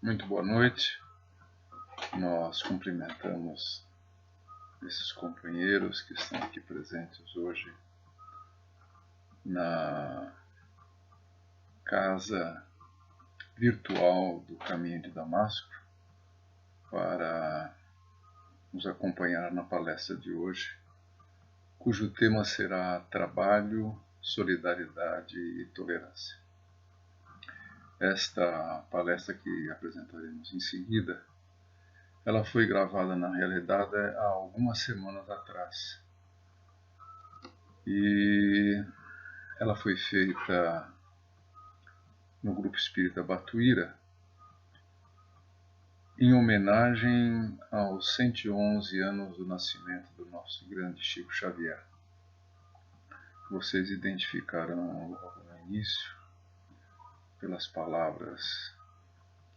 Muito boa noite. Nós cumprimentamos esses companheiros que estão aqui presentes hoje na casa virtual do Caminho de Damasco para nos acompanhar na palestra de hoje, cujo tema será Trabalho, Solidariedade e Tolerância. Esta palestra que apresentaremos em seguida, ela foi gravada na realidade há algumas semanas atrás. E ela foi feita no Grupo Espírita Batuíra, em homenagem aos 111 anos do nascimento do nosso grande Chico Xavier. Vocês identificarão logo no início, pelas palavras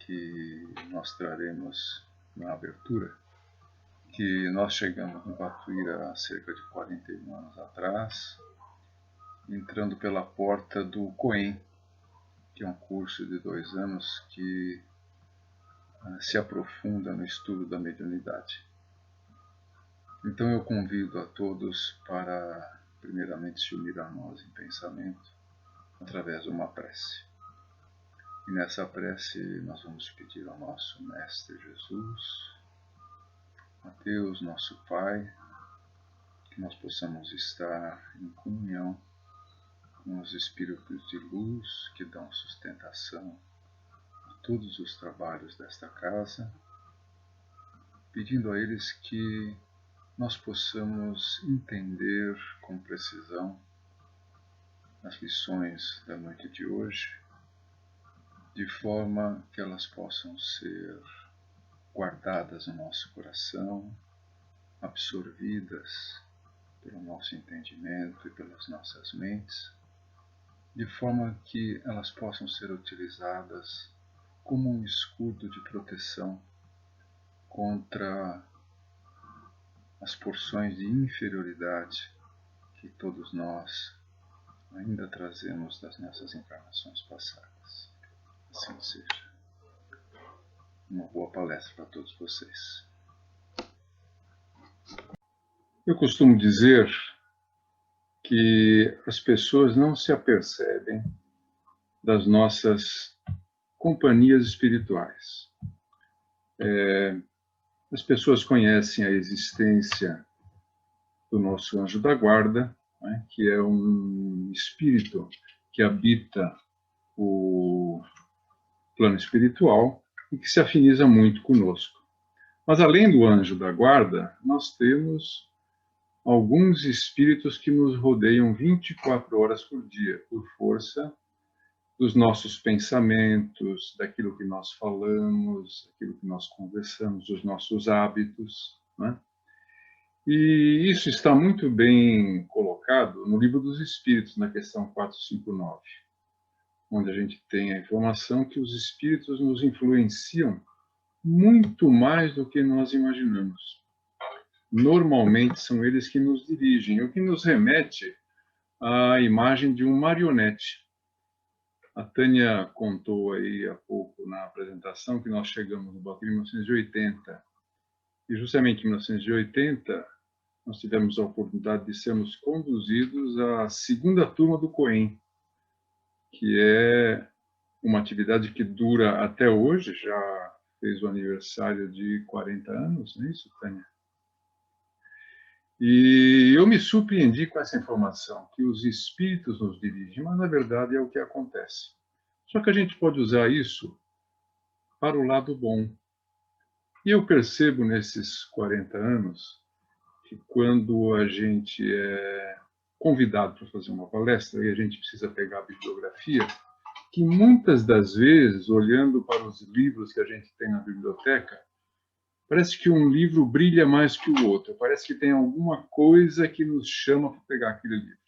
que nós traremos na abertura, que nós chegamos no Batuíra há cerca de 41 anos atrás, entrando pela porta do COEM, que é um curso de 2 anos que se aprofunda no estudo da mediunidade. Então eu convido a todos para, primeiramente, se unir a nós em pensamento, através de uma prece. E nessa prece nós vamos pedir ao nosso Mestre Jesus, a Deus, nosso Pai, que nós possamos estar em comunhão com os Espíritos de luz que dão sustentação a todos os trabalhos desta casa, pedindo a eles que nós possamos entender com precisão as lições da noite de hoje, de forma que elas possam ser guardadas no nosso coração, absorvidas pelo nosso entendimento e pelas nossas mentes, de forma que elas possam ser utilizadas como um escudo de proteção contra as porções de inferioridade que todos nós ainda trazemos das nossas encarnações passadas. Assim seja. Uma boa palestra para todos vocês. Eu costumo dizer que as pessoas não se apercebem das nossas companhias espirituais. As pessoas conhecem a existência do nosso anjo da guarda, né, que é um espírito que habita o plano espiritual e que se afiniza muito conosco. Mas além do anjo da guarda, nós temos alguns espíritos que nos rodeiam 24 horas por dia, por força dos nossos pensamentos, daquilo que nós falamos, daquilo que nós conversamos, dos nossos hábitos, né? E isso está muito bem colocado no Livro dos Espíritos, na questão 459, onde a gente tem a informação que os espíritos nos influenciam muito mais do que nós imaginamos. Normalmente são eles que nos dirigem, o que nos remete à imagem de um marionete. A Tânia contou aí há pouco na apresentação que nós chegamos no Batuíra em 1980. E justamente em 1980 nós tivemos a oportunidade de sermos conduzidos à segunda turma do COEM, que é uma atividade que dura até hoje, já fez o aniversário de 40 anos, não é isso, Tânia? E eu me surpreendi com essa informação, que os espíritos nos dirigem, mas na verdade é o que acontece. Só que a gente pode usar isso para o lado bom. E eu percebo nesses 40 anos que quando a gente é convidado para fazer uma palestra e a gente precisa pegar a bibliografia, que muitas das vezes, olhando para os livros que a gente tem na biblioteca, parece que um livro brilha mais que o outro, parece que tem alguma coisa que nos chama para pegar aquele livro.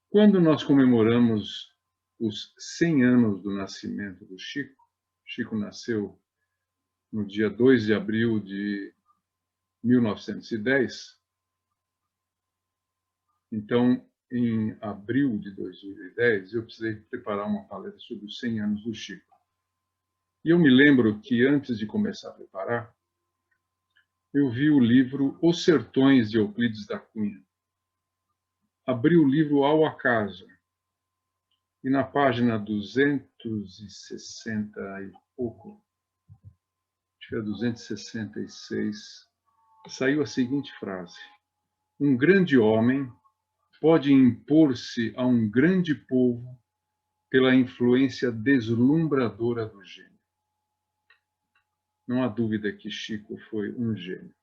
Quando nós comemoramos os 100 anos do nascimento do Chico, Chico nasceu no dia 2 de abril de 1910, então, em abril de 2010, eu precisei preparar uma palestra sobre os 100 anos do Chico. E eu me lembro que antes de começar a preparar, eu vi o livro Os Sertões de Euclides da Cunha. Abri o livro ao acaso e na página 260 e pouco, acho que é 266, saiu a seguinte frase: um grande homem pode impor-se a um grande povo pela influência deslumbradora do gênio. Não há dúvida que Chico foi um gênio.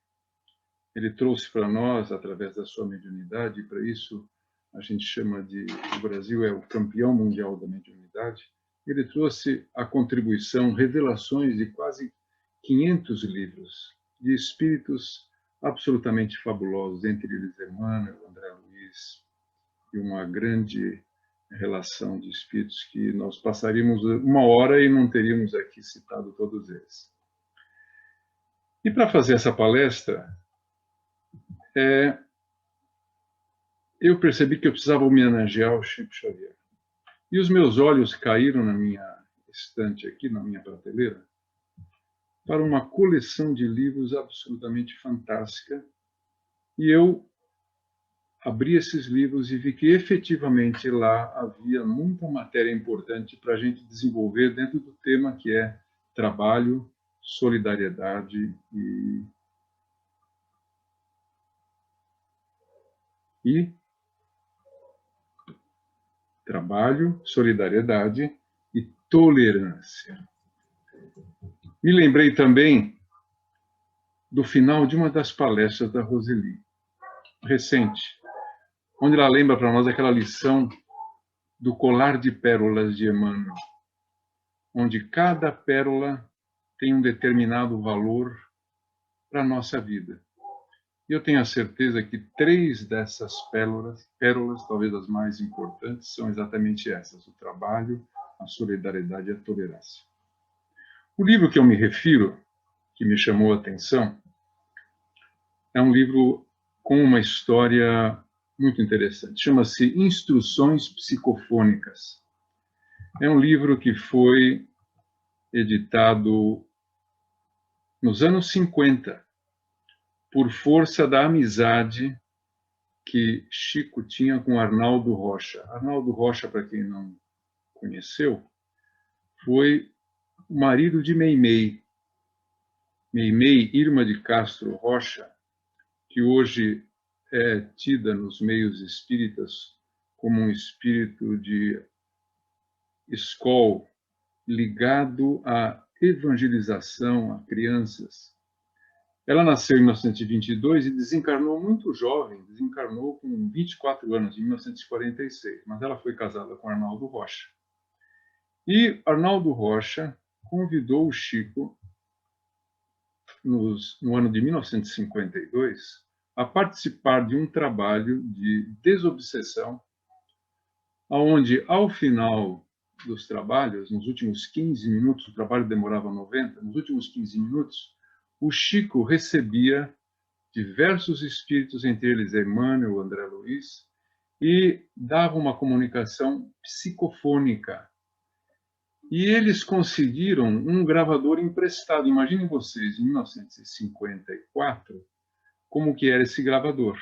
Ele trouxe para nós, através da sua mediunidade, e para isso a gente chama de, o Brasil é o campeão mundial da mediunidade, ele trouxe a contribuição, revelações de quase 500 livros de espíritos absolutamente fabulosos, entre eles Emmanuel, André Luiz, e uma grande relação de espíritos que nós passaríamos uma hora e não teríamos aqui citado todos eles. E para fazer essa palestra, eu percebi que eu precisava homenagear o Chico Xavier. E os meus olhos caíram na minha estante aqui, na minha prateleira, para uma coleção de livros absolutamente fantástica. E eu abri esses livros e vi que efetivamente lá havia muita matéria importante para a gente desenvolver dentro do tema que é trabalho, solidariedade e trabalho, solidariedade e tolerância. Me lembrei também do final de uma das palestras da Roseli, recente, onde ela lembra para nós aquela lição do colar de pérolas de Emmanuel, onde cada pérola tem um determinado valor para a nossa vida. E eu tenho a certeza que 3 dessas pérolas, talvez as mais importantes, são exatamente essas: o trabalho, a solidariedade e a tolerância. O livro que eu me refiro, que me chamou a atenção, é um livro com uma história muito interessante. Chama-se Instruções Psicofônicas. É um livro que foi editado nos anos 50, por força da amizade que Chico tinha com Arnaldo Rocha. Arnaldo Rocha, para quem não conheceu, foi o marido de Meimei. Meimei, Irma de Castro Rocha, que hoje é tida nos meios espíritas como um espírito de escola ligado à evangelização a crianças. Ela nasceu em 1922 e desencarnou muito jovem, desencarnou com 24 anos, em 1946, mas ela foi casada com Arnaldo Rocha. E Arnaldo Rocha convidou o Chico, no ano de 1952, a participar de um trabalho de desobsessão, onde, ao final dos trabalhos, nos últimos 15 minutos, o trabalho demorava 90, nos últimos 15 minutos, o Chico recebia diversos espíritos, entre eles Emmanuel, André Luiz, e dava uma comunicação psicofônica. E eles conseguiram um gravador emprestado. Imaginem vocês, em 1954, como que era esse gravador.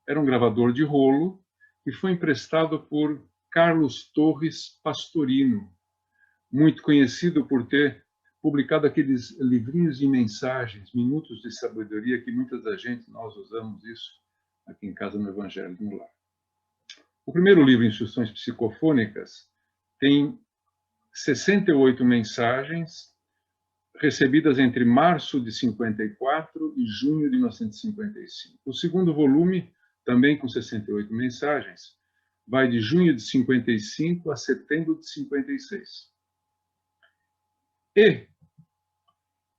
Era um gravador de rolo que foi emprestado por Carlos Torres Pastorino, muito conhecido por ter publicado aqueles livrinhos de mensagens, Minutos de Sabedoria, que muita da gente, nós usamos isso aqui em casa no Evangelho no Lar. O primeiro livro, Instruções Psicofônicas, tem 68 mensagens recebidas entre março de 54 e junho de 1955. O segundo volume, também com 68 mensagens, vai de junho de 55 a setembro de 56. E,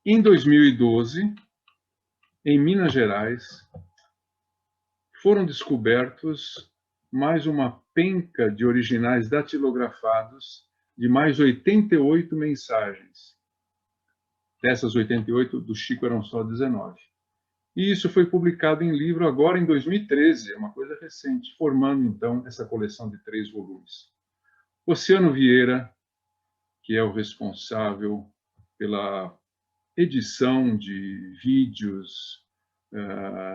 em 2012, em Minas Gerais, foram descobertos mais uma penca de originais datilografados de mais 88 mensagens. Dessas 88, do Chico eram só 19. E isso foi publicado em livro agora em 2013, é uma coisa recente, formando então essa coleção de 3 volumes. Oceano Vieira, que é o responsável pela edição de vídeos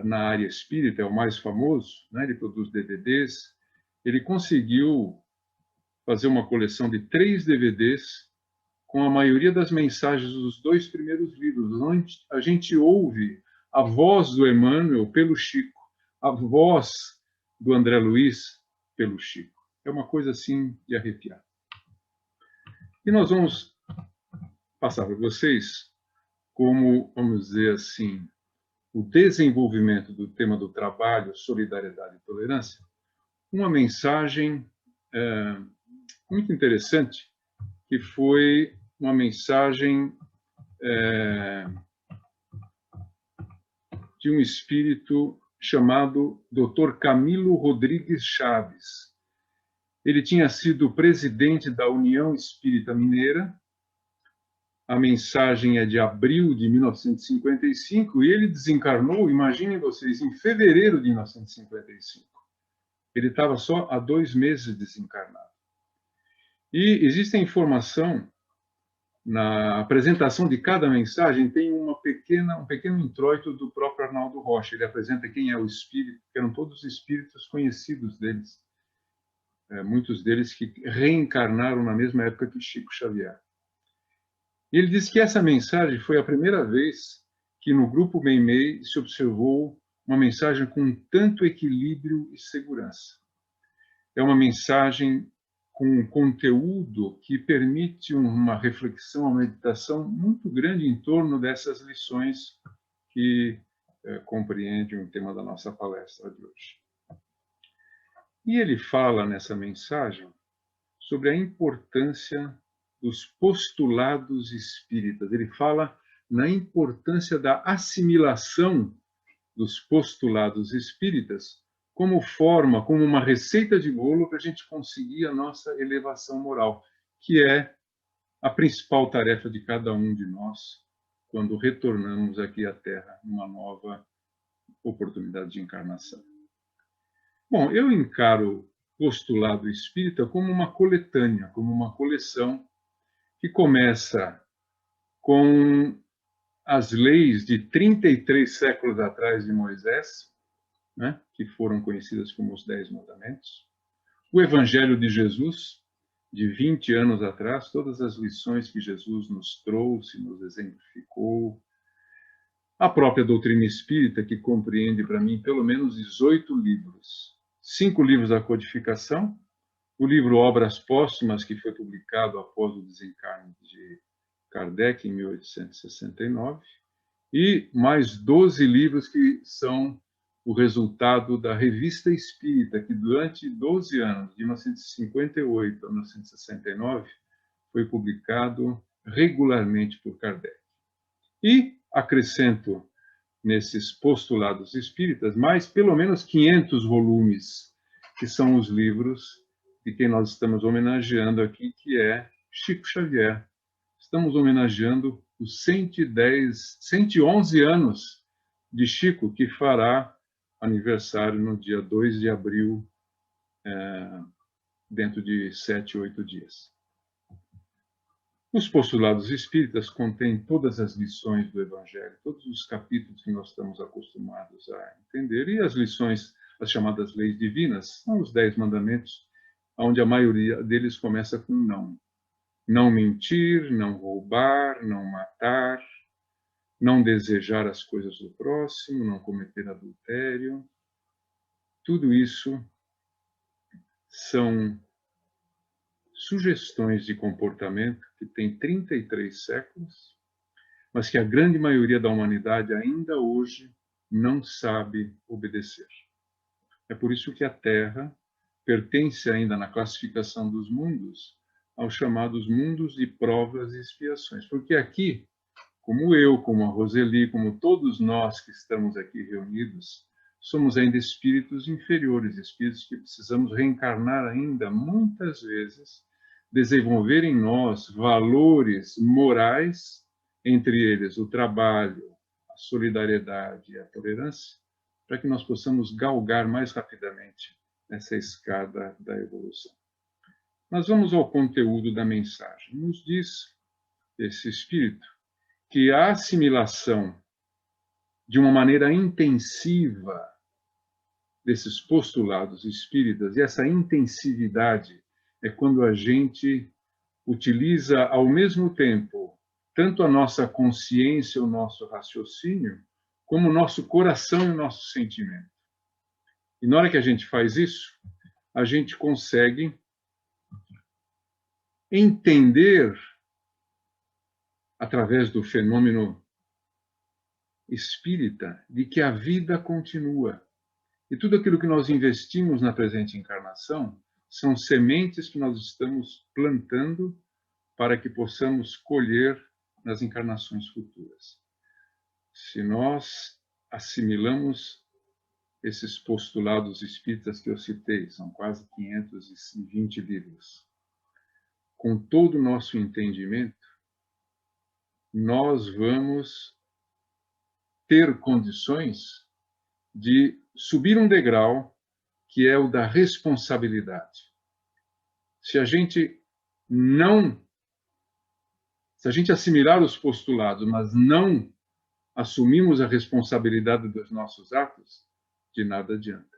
na área espírita, é o mais famoso, né? Ele produz DVDs. Ele conseguiu fazer uma coleção de 3 DVDs com a maioria das mensagens dos 2 primeiros livros, onde a gente ouve a voz do Emmanuel pelo Chico, a voz do André Luiz pelo Chico. É uma coisa assim de arrepiar. E nós vamos passar para vocês como, vamos dizer assim, o desenvolvimento do tema do trabalho, solidariedade e tolerância, uma mensagem muito interessante, que foi uma mensagem de um espírito chamado Dr. Camilo Rodrigues Chaves. Ele tinha sido presidente da União Espírita Mineira. A mensagem é de abril de 1955 e ele desencarnou, imaginem vocês, em fevereiro de 1955. Ele estava só há 2 meses desencarnado. E existe a informação, na apresentação de cada mensagem, tem um pequeno introito do próprio Arnaldo Rocha. Ele apresenta quem é o espírito, que eram todos espíritos conhecidos deles. Muitos deles que reencarnaram na mesma época que Chico Xavier. E ele diz que essa mensagem foi a primeira vez que no grupo Meimei se observou uma mensagem com tanto equilíbrio e segurança. É uma mensagem com um conteúdo que permite uma reflexão, uma meditação muito grande em torno dessas lições que compreendem o tema da nossa palestra de hoje. E ele fala nessa mensagem sobre a importância dos postulados espíritas. Ele fala na importância da assimilação dos postulados espíritas como forma, como uma receita de bolo para a gente conseguir a nossa elevação moral, que é a principal tarefa de cada um de nós quando retornamos aqui à Terra numa nova oportunidade de encarnação. Bom, eu encaro postulado espírita como uma coletânea, como uma coleção que começa com as leis de 33 séculos atrás de Moisés, né, que foram conhecidas como os 10 Mandamentos, o Evangelho de Jesus, de 20 anos atrás, todas as lições que Jesus nos trouxe, nos exemplificou, a própria doutrina espírita, que compreende para mim pelo menos 18 livros, 5 livros da codificação, o livro Obras Póstumas, que foi publicado após o desencarne de Kardec, em 1869, e mais 12 livros que são o resultado da Revista Espírita, que durante 12 anos, de 1958 a 1969, foi publicado regularmente por Kardec. E acrescento nesses postulados espíritas mais pelo menos 500 volumes, que são os livros de quem nós estamos homenageando aqui, que é Chico Xavier. Estamos homenageando os 111 anos de Chico, que fará aniversário no dia 2 de abril, dentro de 7, 8 dias. Os postulados espíritas contêm todas as lições do Evangelho, todos os capítulos que nós estamos acostumados a entender, e as lições, as chamadas leis divinas, são os 10 mandamentos, onde a maioria deles começa com não. Não mentir, não roubar, não matar, não desejar as coisas do próximo, não cometer adultério. Tudo isso são sugestões de comportamento que têm 33 séculos, mas que a grande maioria da humanidade ainda hoje não sabe obedecer. É por isso que a Terra pertence ainda na classificação dos mundos aos chamados mundos de provas e expiações. Porque aqui, como eu, como a Roseli, como todos nós que estamos aqui reunidos, somos ainda espíritos inferiores, espíritos que precisamos reencarnar ainda muitas vezes, desenvolver em nós valores morais, entre eles o trabalho, a solidariedade e a tolerância, para que nós possamos galgar mais rapidamente essa escada da evolução. Mas vamos ao conteúdo da mensagem. Nos diz esse espírito que a assimilação de uma maneira intensiva desses postulados espíritas, e essa intensividade é quando a gente utiliza ao mesmo tempo tanto a nossa consciência, o nosso raciocínio, como o nosso coração e o nosso sentimento. E na hora que a gente faz isso, a gente consegue entender, através do fenômeno espírita, de que a vida continua. E tudo aquilo que nós investimos na presente encarnação são sementes que nós estamos plantando para que possamos colher nas encarnações futuras. Se nós assimilamos esses postulados espíritas que eu citei, são quase 520 livros, com todo o nosso entendimento, nós vamos ter condições de subir um degrau que é o da responsabilidade. Se a gente assimilar os postulados, mas não assumimos a responsabilidade dos nossos atos, de nada adianta.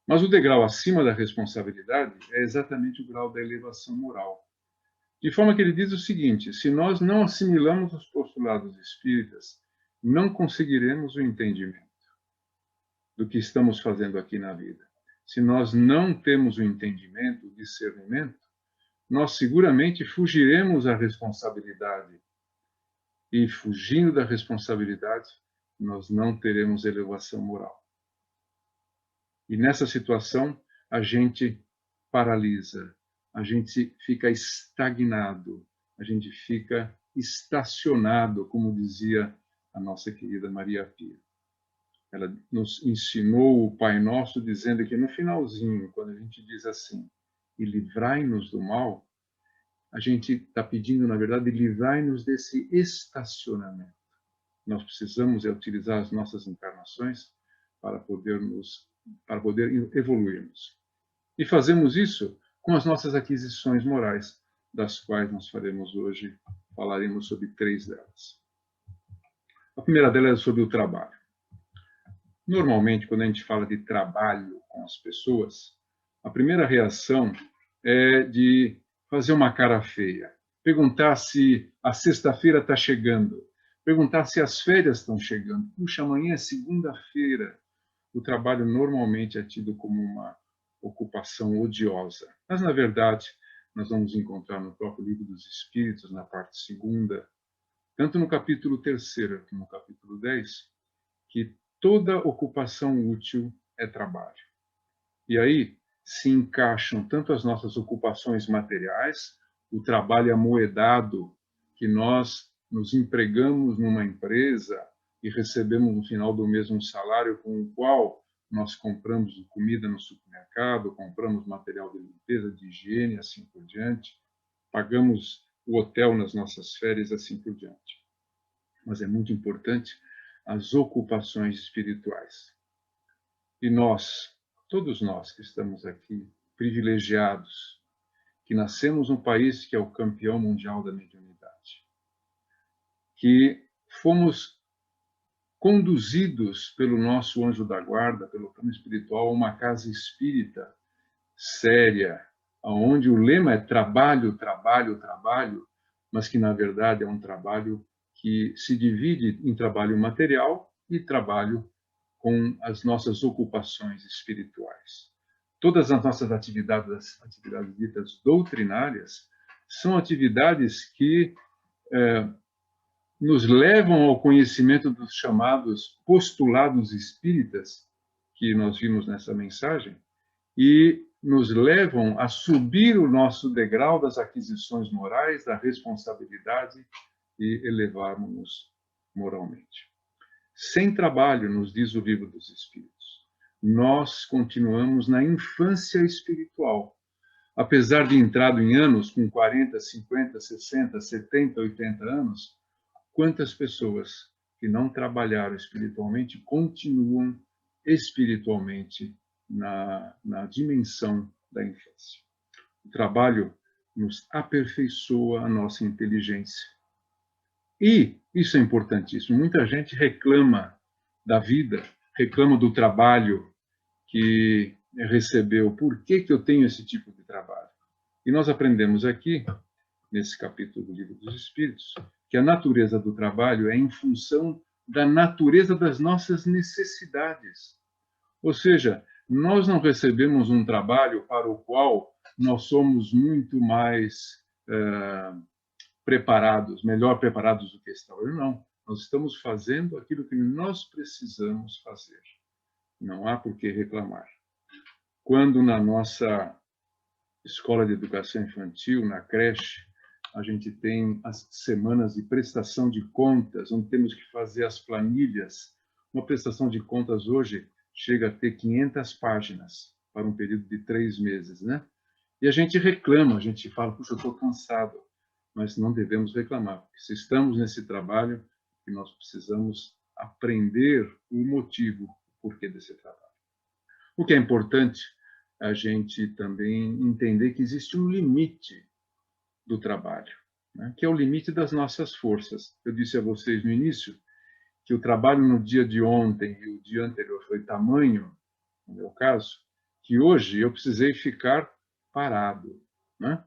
Mas o degrau acima da responsabilidade é exatamente o grau da elevação moral. De forma que ele diz o seguinte: se nós não assimilamos os postulados espíritas, não conseguiremos o entendimento do que estamos fazendo aqui na vida. Se nós não temos o entendimento, o discernimento, nós seguramente fugiremos à responsabilidade. E fugindo da responsabilidade, nós não teremos elevação moral. E nessa situação, a gente paralisa, a gente fica estagnado, a gente fica estacionado, como dizia a nossa querida Maria Pia. Ela nos ensinou o Pai Nosso dizendo que no finalzinho, quando a gente diz assim, e livrai-nos do mal, a gente está pedindo, na verdade, livrai-nos desse estacionamento. Nós precisamos utilizar as nossas encarnações para poder evoluirmos. E fazemos isso com as nossas aquisições morais, das quais nós falaremos sobre 3 delas. A primeira delas é sobre o trabalho. Normalmente, quando a gente fala de trabalho com as pessoas, a primeira reação é de fazer uma cara feia, perguntar se a sexta-feira está chegando, perguntar se as férias estão chegando. Puxa, amanhã é segunda-feira. O trabalho normalmente é tido como uma ocupação odiosa. Mas, na verdade, nós vamos encontrar no próprio Livro dos Espíritos, na parte 2ª, tanto no capítulo 3º como no capítulo 10, que toda ocupação útil é trabalho. E aí se encaixam tanto as nossas ocupações materiais, o trabalho amoedado, que nós nos empregamos numa empresa e recebemos no final do mês um salário com o qual nós compramos comida no supermercado, compramos material de limpeza, de higiene, assim por diante, pagamos o hotel nas nossas férias, assim por diante. Mas é muito importante as ocupações espirituais. E nós, todos nós que estamos aqui, privilegiados, que nascemos num país que é o campeão mundial da mediunidade, que fomos conduzidos pelo nosso anjo da guarda, pelo plano espiritual, a uma casa espírita séria, onde o lema é trabalho, trabalho, trabalho, mas que, na verdade, é um trabalho que se divide em trabalho material e trabalho com as nossas ocupações espirituais. Todas as nossas atividades ditas doutrinárias, são atividades que nos levam ao conhecimento dos chamados postulados espíritas, que nós vimos nessa mensagem, e nos levam a subir o nosso degrau das aquisições morais, da responsabilidade e elevarmos-nos moralmente. Sem trabalho, nos diz o Livro dos Espíritos, nós continuamos na infância espiritual. Apesar de entrado em anos com 40, 50, 60, 70, 80 anos, quantas pessoas que não trabalharam espiritualmente continuam espiritualmente na dimensão da infância. O trabalho nos aperfeiçoa a nossa inteligência. E isso é importantíssimo. Muita gente reclama da vida, reclama do trabalho que recebeu. Por que eu tenho esse tipo de trabalho? E nós aprendemos aqui, nesse capítulo do Livro dos Espíritos, que a natureza do trabalho é em função da natureza das nossas necessidades. Ou seja, nós não recebemos um trabalho para o qual nós somos muito mais preparados, melhor preparados do que estavam. Não. Nós estamos fazendo aquilo que nós precisamos fazer. Não há por que reclamar. Quando na nossa escola de educação infantil, na creche, a gente tem as semanas de prestação de contas, onde temos que fazer as planilhas. Uma prestação de contas hoje chega a ter 500 páginas para um período de 3 meses, né? E a gente reclama, a gente fala, puxa, eu estou cansado. Mas não devemos reclamar, porque se estamos nesse trabalho, que nós precisamos aprender o motivo, o porquê desse trabalho. O que é importante a gente também entender que existe um limite do trabalho, né? Que é o limite das nossas forças. Eu disse a vocês no início que o trabalho no dia de ontem e o dia anterior foi tamanho, no meu caso, que hoje eu precisei ficar parado, né?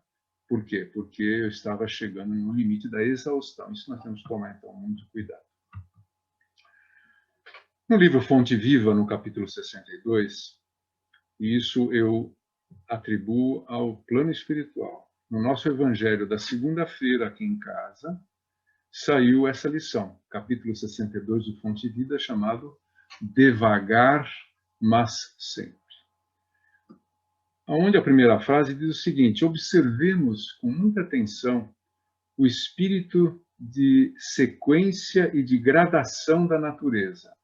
Por quê? Porque eu estava chegando no limite da exaustão. Isso nós temos que tomar, então, muito cuidado. No livro Fonte Viva, no capítulo 62, e isso eu atribuo ao plano espiritual. No nosso evangelho da segunda-feira aqui em casa, saiu essa lição, capítulo 62 do Fonte Vida, chamado Devagar, mas sempre. Onde a primeira frase diz o seguinte: observemos com muita atenção o espírito de sequência e de gradação da natureza,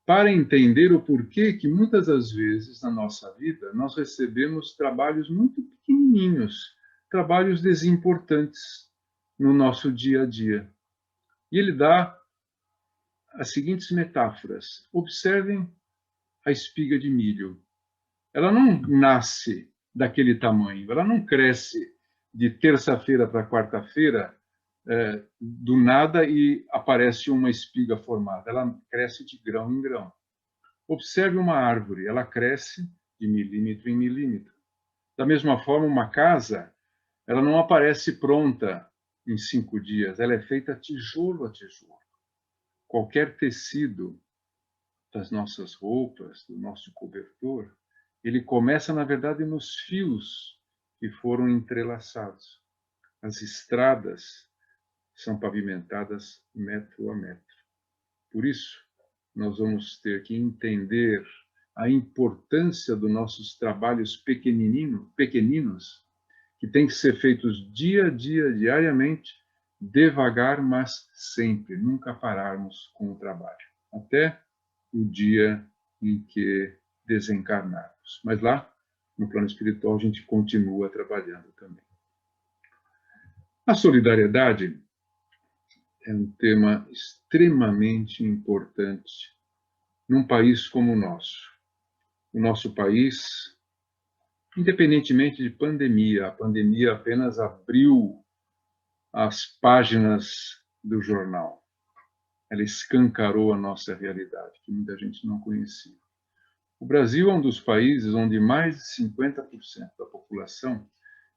para entender o porquê que muitas das vezes na nossa vida nós recebemos trabalhos muito pequenininhos, trabalhos desimportantes no nosso dia a dia. E ele dá as seguintes metáforas. Observem a espiga de milho. Ela não nasce daquele tamanho, ela não cresce de terça-feira para quarta-feira do nada e aparece uma espiga formada. Ela cresce de grão em grão. Observe uma árvore, ela cresce de milímetro em milímetro. Da mesma forma, uma casa, ela não aparece pronta em 5 dias, ela é feita tijolo a tijolo. Qualquer tecido das nossas roupas, do nosso cobertor, ele começa, na verdade, nos fios que foram entrelaçados. As estradas são pavimentadas metro a metro. Por isso, nós vamos ter que entender a importância dos nossos trabalhos pequeninos, que têm que ser feitos dia a dia, diariamente, devagar, mas sempre, nunca pararmos com o trabalho, até o dia em que desencarnarmos. Mas lá, no plano espiritual, a gente continua trabalhando também. A solidariedade é um tema extremamente importante num país como o nosso. O nosso país, independentemente de pandemia, a pandemia apenas abriu as páginas do jornal. Ela escancarou a nossa realidade, que muita gente não conhecia. O Brasil é um dos países onde mais de 50% da população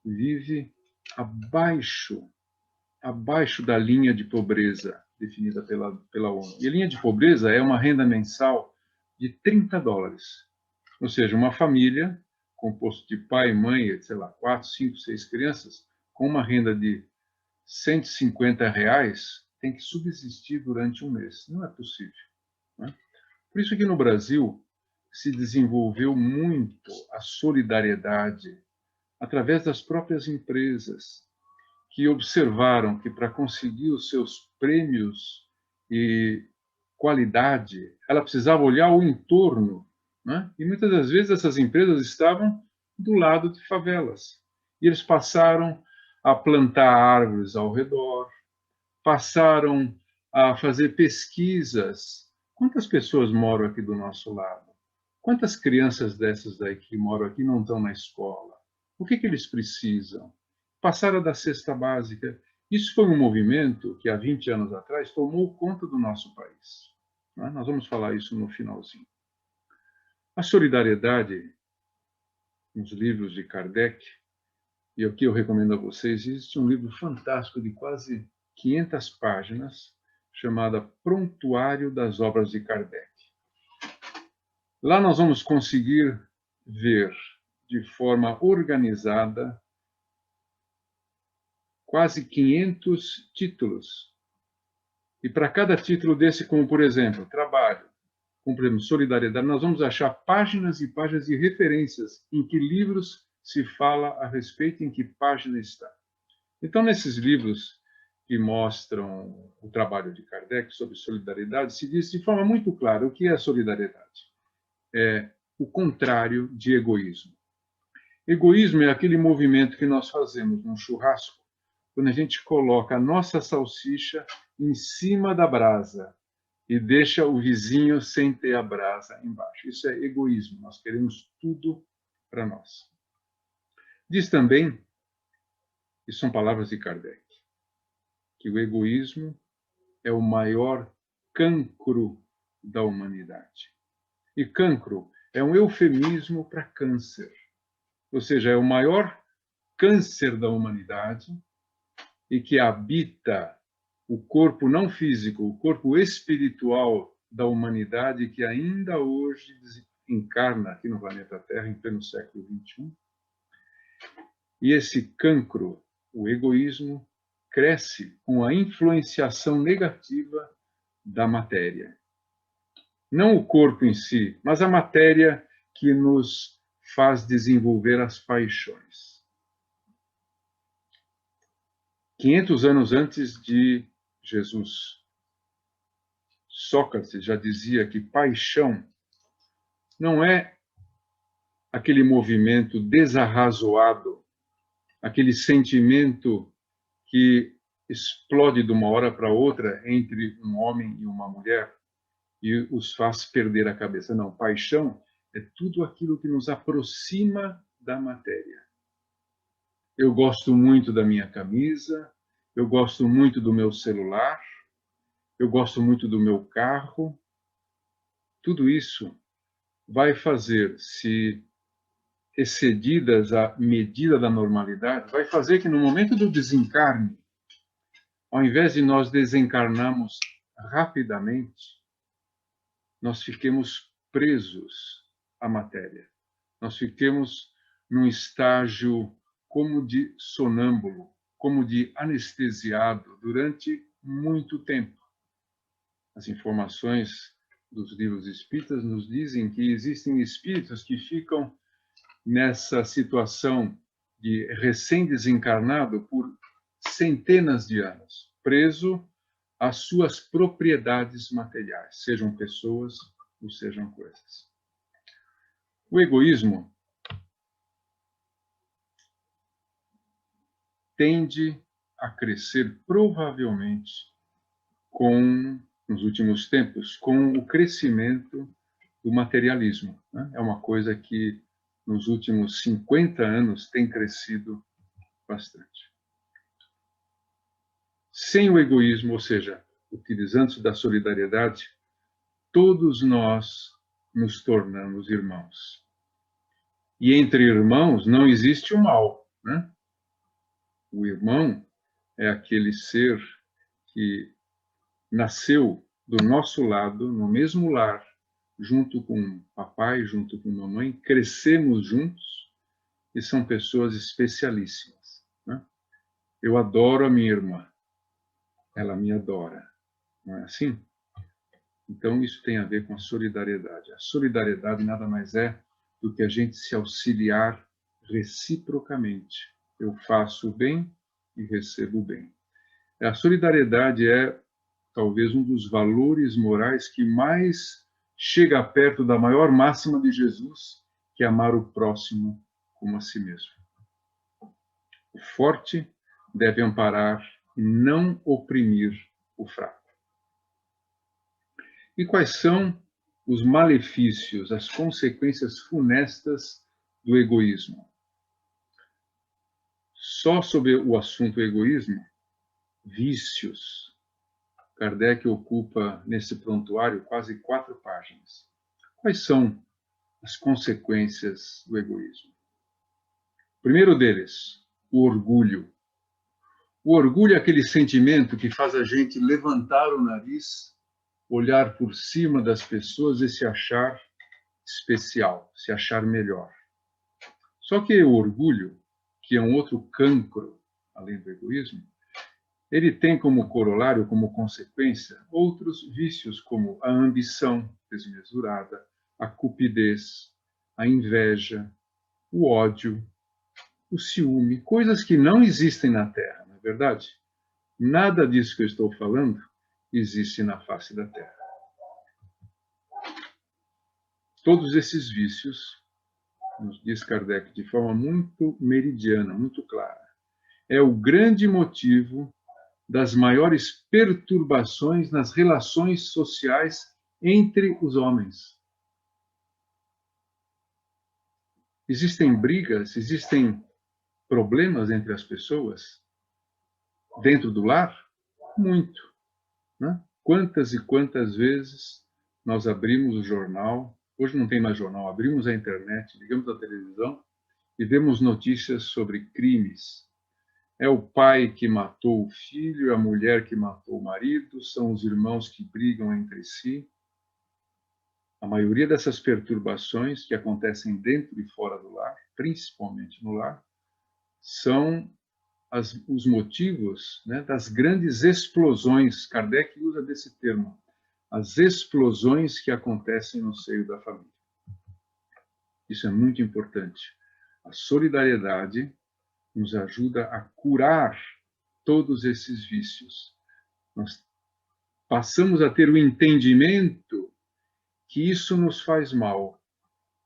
vive abaixo da linha de pobreza definida pela ONU. E a linha de pobreza é uma renda mensal de $30. Ou seja, uma família composta de pai, mãe, sei lá, 4, 5, 6 crianças, com uma renda de R$ 150, tem que subsistir durante um mês. Não é possível, né? Por isso que no Brasil se desenvolveu muito a solidariedade através das próprias empresas, que observaram que para conseguir os seus prêmios e qualidade, ela precisava olhar o entorno, né? E muitas das vezes essas empresas estavam do lado de favelas. E eles passaram a plantar árvores ao redor, passaram a fazer pesquisas. Quantas pessoas moram aqui do nosso lado? Quantas crianças dessas daí que moram aqui não estão na escola? O que eles precisam? Passaram da cesta básica Isso foi um movimento que, há 20 anos atrás, tomou conta do nosso país. Né? Nós vamos falar isso no finalzinho. A solidariedade, nos livros de Kardec, e aqui eu recomendo a vocês, existe um livro fantástico de quase 500 páginas, chamado Prontuário das Obras de Kardec. Lá nós vamos conseguir ver de forma organizada quase 500 títulos. E para cada título desse, como por exemplo, trabalho, como por exemplo, solidariedade, nós vamos achar páginas e páginas de referências em que livros se fala a respeito, em que página está. Então, nesses livros que mostram o trabalho de Kardec sobre solidariedade, se diz de forma muito clara o que é solidariedade. É o contrário de egoísmo. Egoísmo é aquele movimento que nós fazemos num churrasco, quando a gente coloca a nossa salsicha em cima da brasa e deixa o vizinho sem ter a brasa embaixo. Isso é egoísmo. Nós queremos tudo para nós. Diz também, e são palavras de Kardec, que o egoísmo é o maior cancro da humanidade. E cancro é um eufemismo para câncer. Ou seja, é o maior câncer da humanidade e que habita o corpo não físico, o corpo espiritual da humanidade que ainda hoje encarna aqui no planeta Terra, em pleno século XXI. E esse cancro, o egoísmo, cresce com a influenciação negativa da matéria. Não o corpo em si, mas a matéria que nos faz desenvolver as paixões. 500 anos antes de Jesus, Sócrates já dizia que paixão não é aquele movimento desarrazoado, aquele sentimento que explode de uma hora para outra entre um homem e uma mulher e os faz perder a cabeça. Não, paixão é tudo aquilo que nos aproxima da matéria. Eu gosto muito da minha camisa, eu gosto muito do meu celular, eu gosto muito do meu carro. Tudo isso vai fazer, se excedidas a medida da normalidade, vai fazer que no momento do desencarne, ao invés de nós desencarnarmos rapidamente, nós fiquemos presos à matéria. Nós fiquemos num estágio como de sonâmbulo, como de anestesiado durante muito tempo. As informações dos livros espíritas nos dizem que existem espíritos que ficam nessa situação de recém-desencarnado por centenas de anos, preso às suas propriedades materiais, sejam pessoas ou sejam coisas. O egoísmo tende a crescer provavelmente nos últimos tempos, com o crescimento do materialismo. Né? É uma coisa que nos últimos 50 anos tem crescido bastante. Sem o egoísmo, ou seja, utilizando-se da solidariedade, todos nós nos tornamos irmãos. E entre irmãos não existe o mal, né? O irmão é aquele ser que nasceu do nosso lado, no mesmo lar, junto com papai, junto com mamãe, crescemos juntos e são pessoas especialíssimas. Né? Eu adoro a minha irmã, ela me adora, não é assim? Então, isso tem a ver com a solidariedade. A solidariedade nada mais é do que a gente se auxiliar reciprocamente. Eu faço o bem e recebo o bem. A solidariedade é talvez um dos valores morais que mais chega perto da maior máxima de Jesus, que é amar o próximo como a si mesmo. O forte deve amparar e não oprimir o fraco. E quais são os malefícios, as consequências funestas do egoísmo? Só sobre o assunto egoísmo, vícios. Kardec ocupa nesse prontuário quase 4 páginas. Quais são as consequências do egoísmo? O primeiro deles, o orgulho. O orgulho é aquele sentimento que faz a gente levantar o nariz, olhar por cima das pessoas e se achar especial, se achar melhor. Só que o orgulho, que é um outro cancro, além do egoísmo, ele tem como corolário, como consequência, outros vícios como a ambição desmesurada, a cupidez, a inveja, o ódio, o ciúme, coisas que não existem na Terra, não é verdade? Nada disso que eu estou falando existe na face da Terra. Todos esses vícios, nos diz Kardec de forma muito meridiana, muito clara, é o grande motivo das maiores perturbações nas relações sociais entre os homens. Existem brigas, existem problemas entre as pessoas dentro do lar? Muito. Né? Quantas e quantas vezes nós abrimos o jornal, hoje não tem mais jornal, abrimos a internet, ligamos a televisão e vemos notícias sobre crimes. É o pai que matou o filho, a mulher que matou o marido, são os irmãos que brigam entre si. A maioria dessas perturbações que acontecem dentro e fora do lar, principalmente no lar, são os motivos, né, das grandes explosões. Kardec usa desse termo, as explosões que acontecem no seio da família. Isso é muito importante. A solidariedade nos ajuda a curar todos esses vícios. Nós passamos a ter o entendimento que isso nos faz mal,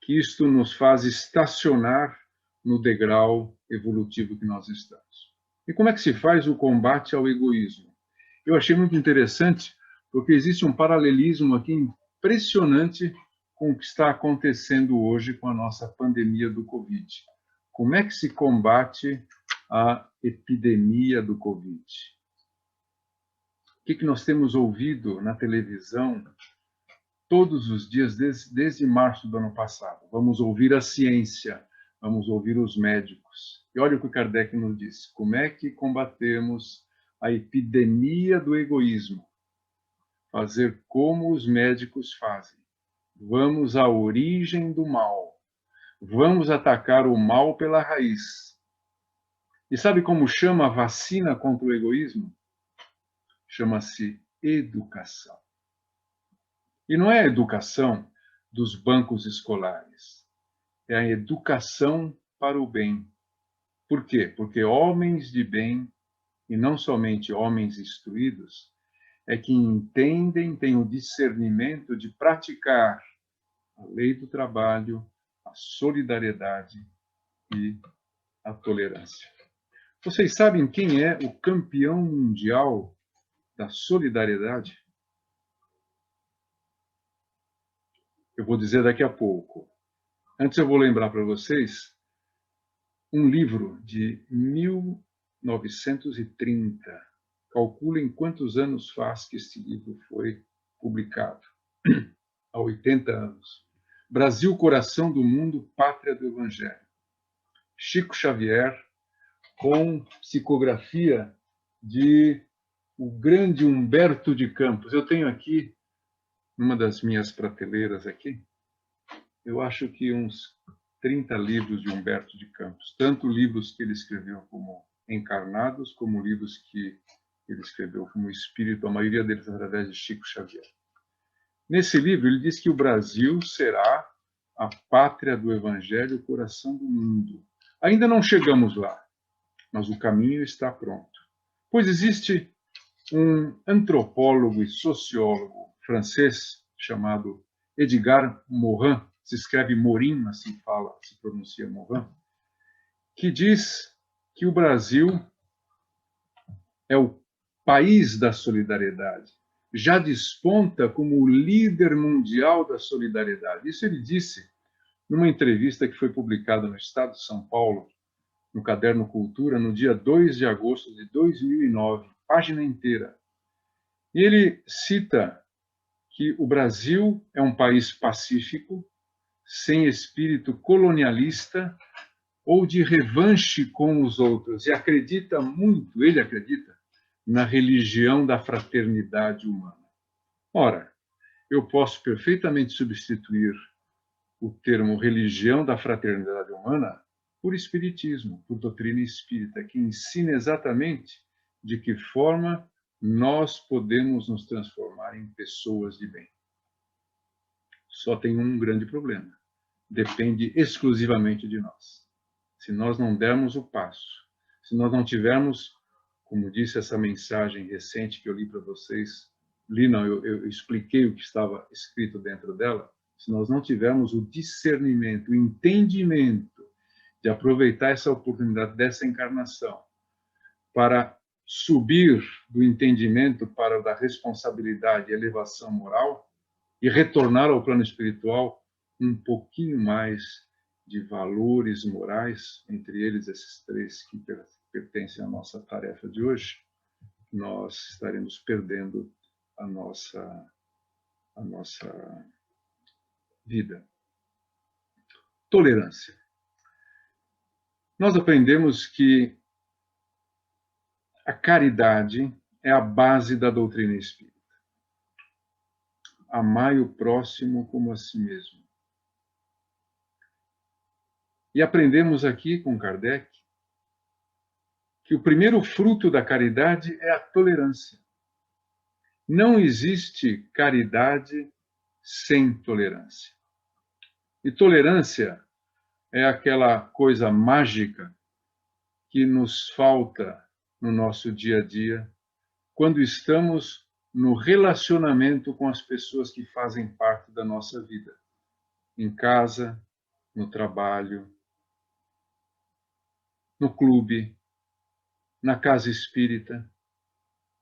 que isto nos faz estacionar no degrau evolutivo que nós estamos. E como é que se faz o combate ao egoísmo? Eu achei muito interessante, porque existe um paralelismo aqui impressionante com o que está acontecendo hoje com a nossa pandemia do Covid. Como é que se combate a epidemia do Covid? O que nós temos ouvido na televisão todos os dias, desde março do ano passado? Vamos ouvir a ciência, vamos ouvir os médicos. E olha o que o Kardec nos disse. Como é que combatemos a epidemia do egoísmo? Fazer como os médicos fazem. Vamos à origem do mal. Vamos atacar o mal pela raiz. E sabe como chama a vacina contra o egoísmo? Chama-se educação. E não é a educação dos bancos escolares. É a educação para o bem. Por quê? Porque homens de bem, e não somente homens instruídos, é que entendem, têm o discernimento de praticar a lei do trabalho, a solidariedade e a tolerância. Vocês sabem quem é o campeão mundial da solidariedade? Eu vou dizer daqui a pouco. Antes eu vou lembrar para vocês um livro de 1930. Calculem quantos anos faz que este livro foi publicado. Há 80 anos. Brasil, Coração do Mundo, Pátria do Evangelho. Chico Xavier, com psicografia de o grande Humberto de Campos. Eu tenho aqui, numa das minhas prateleiras aqui, eu acho que uns 30 livros de Humberto de Campos. Tanto livros que ele escreveu como encarnados, como livros que ele escreveu como espírito, a maioria deles através de Chico Xavier. Nesse livro, ele diz que o Brasil será a pátria do Evangelho, o coração do mundo. Ainda não chegamos lá, mas o caminho está pronto. Pois existe um antropólogo e sociólogo francês chamado Edgar Morin, se escreve Morin, assim fala, se pronuncia Morin, que diz que o Brasil é o país da solidariedade, já desponta como o líder mundial da solidariedade. Isso ele disse numa entrevista que foi publicada no Estado de São Paulo, no Caderno Cultura, no dia 2 de agosto de 2009, página inteira. E ele cita que o Brasil é um país pacífico, sem espírito colonialista ou de revanche com os outros, e acredita muito, ele acredita, na religião da fraternidade humana. Ora, eu posso perfeitamente substituir o termo religião da fraternidade humana por espiritismo, por doutrina espírita, que ensina exatamente de que forma nós podemos nos transformar em pessoas de bem. Só tem um grande problema. Depende exclusivamente de nós. Se nós não dermos o passo, se nós não tivermos, como disse essa mensagem recente que eu li para vocês, eu expliquei o que estava escrito dentro dela, se nós não tivermos o discernimento, o entendimento de aproveitar essa oportunidade dessa encarnação para subir do entendimento para o da responsabilidade e elevação moral e retornar ao plano espiritual um pouquinho mais de valores morais, entre eles esses três que pertencem à nossa tarefa de hoje, nós estaremos perdendo a nossa vida. Tolerância. Nós aprendemos que a caridade é a base da doutrina espírita. Amai o próximo como a si mesmo. E aprendemos aqui com Kardec que o primeiro fruto da caridade é a tolerância. Não existe caridade sem tolerância. E tolerância é aquela coisa mágica que nos falta no nosso dia a dia, quando estamos no relacionamento com as pessoas que fazem parte da nossa vida. Em casa, no trabalho, no clube, na casa espírita.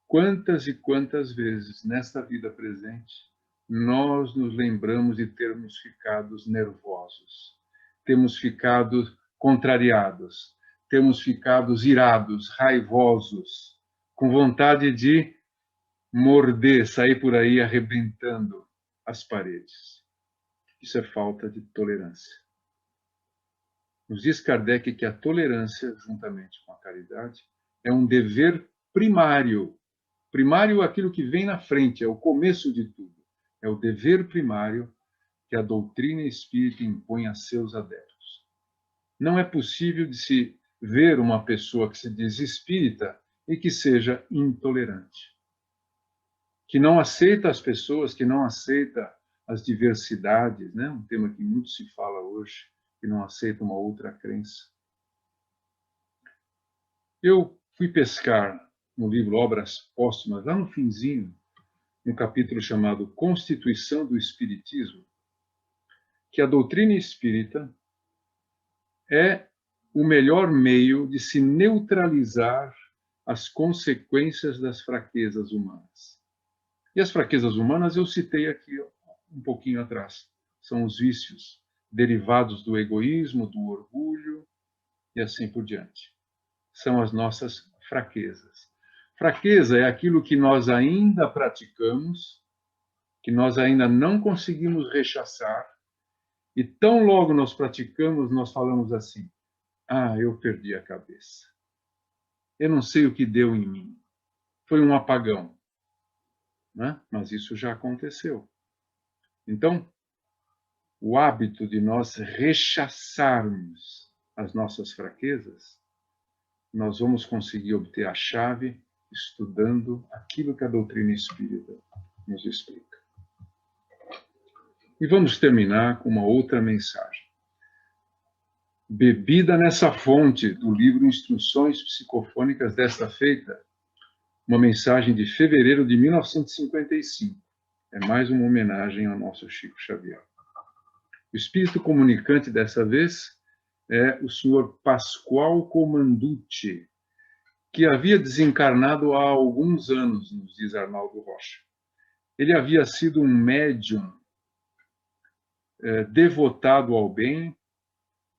Quantas e quantas vezes nesta vida presente nós nos lembramos de termos ficado nervosos, temos ficado contrariados, temos ficado irados, raivosos, com vontade de morder, sair por aí arrebentando as paredes. Isso é falta de tolerância. Nos diz Kardec que a tolerância, juntamente com a caridade, é um dever primário. Primário é aquilo que vem na frente, é o começo de tudo. É o dever primário que a doutrina espírita impõe a seus adeptos. Não é possível de se ver uma pessoa que se diz espírita e que seja intolerante, que não aceita as pessoas, que não aceita as diversidades, né? Um tema que muito se fala hoje, que não aceita uma outra crença. Eu fui pescar no livro Obras Póstumas, lá no finzinho, no capítulo chamado Constituição do Espiritismo, que a doutrina espírita é o melhor meio de se neutralizar as consequências das fraquezas humanas. E as fraquezas humanas eu citei aqui um pouquinho atrás. São os vícios derivados do egoísmo, do orgulho e assim por diante. São as nossas fraquezas. Fraqueza é aquilo que nós ainda praticamos, que nós ainda não conseguimos rechaçar, e tão logo nós praticamos, nós falamos assim: ah, eu perdi a cabeça. Eu não sei o que deu em mim. Foi um apagão. Né? Mas isso já aconteceu. Então, o hábito de nós rechaçarmos as nossas fraquezas, nós vamos conseguir obter a chave estudando aquilo que a doutrina espírita nos explica. E vamos terminar com uma outra mensagem. Bebida nessa fonte do livro Instruções Psicofônicas desta feita, uma mensagem de fevereiro de 1955. É mais uma homenagem ao nosso Chico Xavier. O espírito comunicante dessa vez é o senhor Pascoal Comanducci, que havia desencarnado há alguns anos, nos diz Arnaldo Rocha. Ele havia sido um médium devotado ao bem,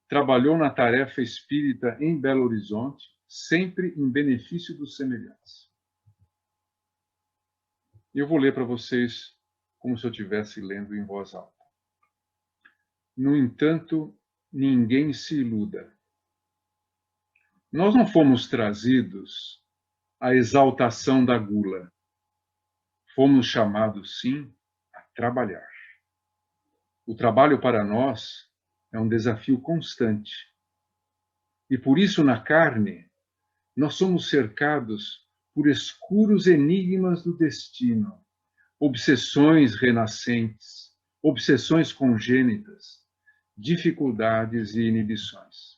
trabalhou na tarefa espírita em Belo Horizonte, sempre em benefício dos semelhantes. Eu vou ler para vocês como se eu estivesse lendo em voz alta. No entanto, ninguém se iluda. Nós não fomos trazidos à exaltação da gula. Fomos chamados, sim, a trabalhar. O trabalho para nós é um desafio constante. E por isso, na carne, nós somos cercados por escuros enigmas do destino, obsessões renascentes, obsessões congênitas, dificuldades e inibições.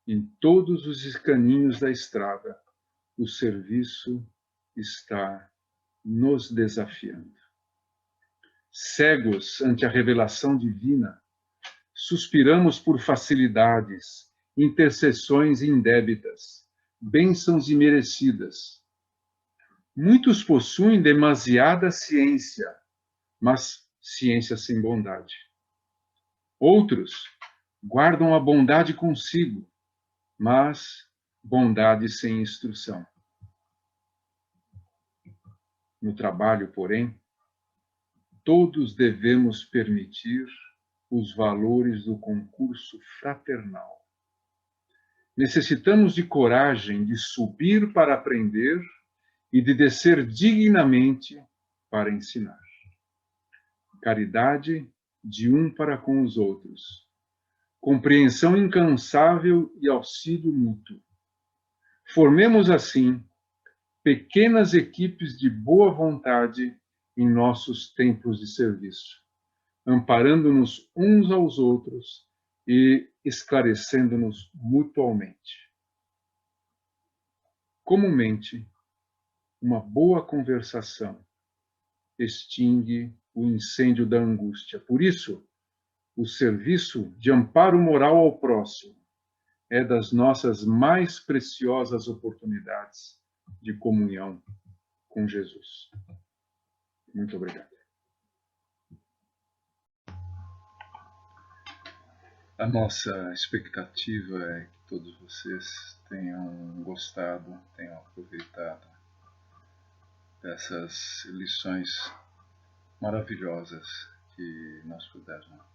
Em todos os caminhos da estrada, o serviço está nos desafiando. Cegos ante a revelação divina, suspiramos por facilidades, intercessões indébitas, bênçãos imerecidas. Muitos possuem demasiada ciência, mas ciência sem bondade. Outros guardam a bondade consigo, mas bondade sem instrução. No trabalho, porém, todos devemos permitir os valores do concurso fraternal. Necessitamos de coragem de subir para aprender e de descer dignamente para ensinar. Caridade de um para com os outros. Compreensão incansável e auxílio mútuo. Formemos assim pequenas equipes de boa vontade em nossos templos de serviço, amparando-nos uns aos outros e esclarecendo-nos mutuamente. Comumente, uma boa conversação extingue o incêndio da angústia. Por isso, o serviço de amparo moral ao próximo é das nossas mais preciosas oportunidades de comunhão com Jesus. Muito obrigado. A nossa expectativa é que todos vocês tenham gostado, tenham aproveitado dessas lições maravilhosas que nós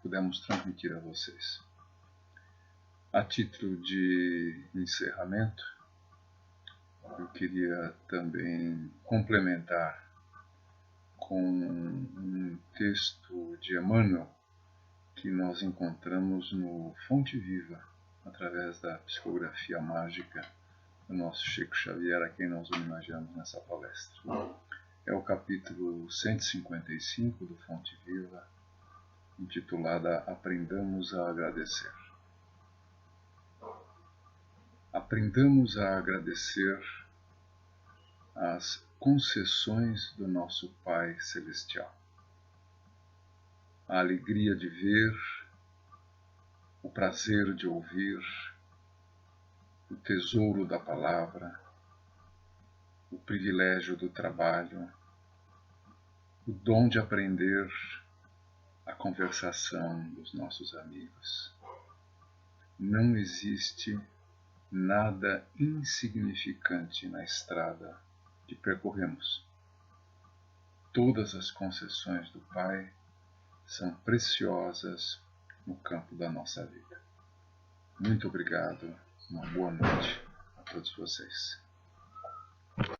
pudemos transmitir a vocês. A título de encerramento, eu queria também complementar com um texto de Emmanuel que nós encontramos no Fonte Viva, através da psicografia mágica do nosso Chico Xavier, a quem nós homenageamos nessa palestra. É o capítulo 155 do Fonte Viva, intitulada Aprendamos a Agradecer. Aprendamos a agradecer as concessões do nosso Pai Celestial. A alegria de ver, o prazer de ouvir, o tesouro da palavra, o privilégio do trabalho, o dom de aprender a conversação dos nossos amigos. Não existe nada insignificante na estrada que percorremos. Todas as concessões do Pai são preciosas no campo da nossa vida. Muito obrigado, uma boa noite a todos vocês.